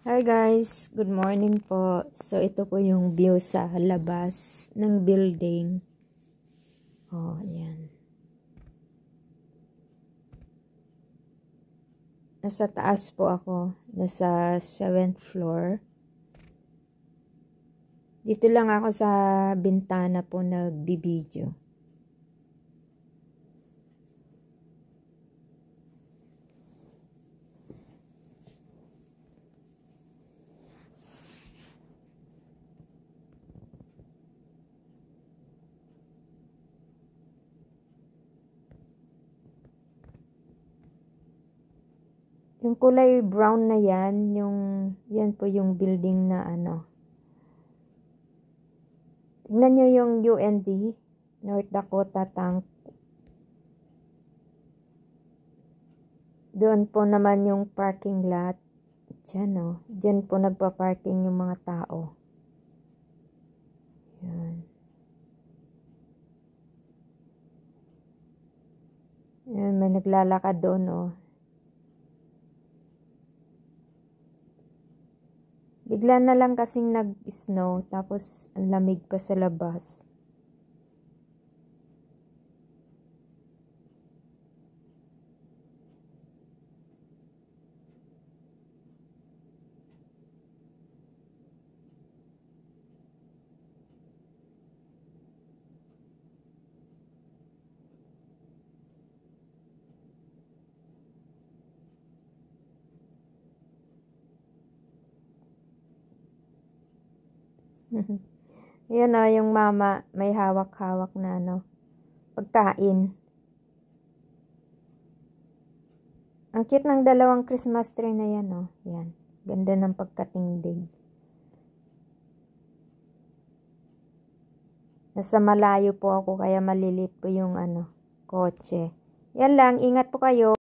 Hi guys, good morning po. So ito po yung view sa labas ng building. Oh, yan. Nasa taas po ako, nasa 7th floor. Dito lang ako sa bintana po nagbibideo. Yung kulay brown na yan, yan po yung building na ano. Tignan nyo yung UND, North Dakota Tank. Doon po naman yung parking lot. Diyan o. Diyan po nagpa-parking yung mga tao. Yan. Yan, may naglalakad doon o. Bigla na lang kasing nag-snow, tapos ang lamig pa sa labas. Ayan o, yung mama may hawak-hawak na ano, pagkain. Ang cute ng dalawang Christmas tree na yan o. Yan, ganda ng pagkatingdig. Nasa malayo po ako kaya malilit po yung ano, kotse. Yan lang, ingat po kayo.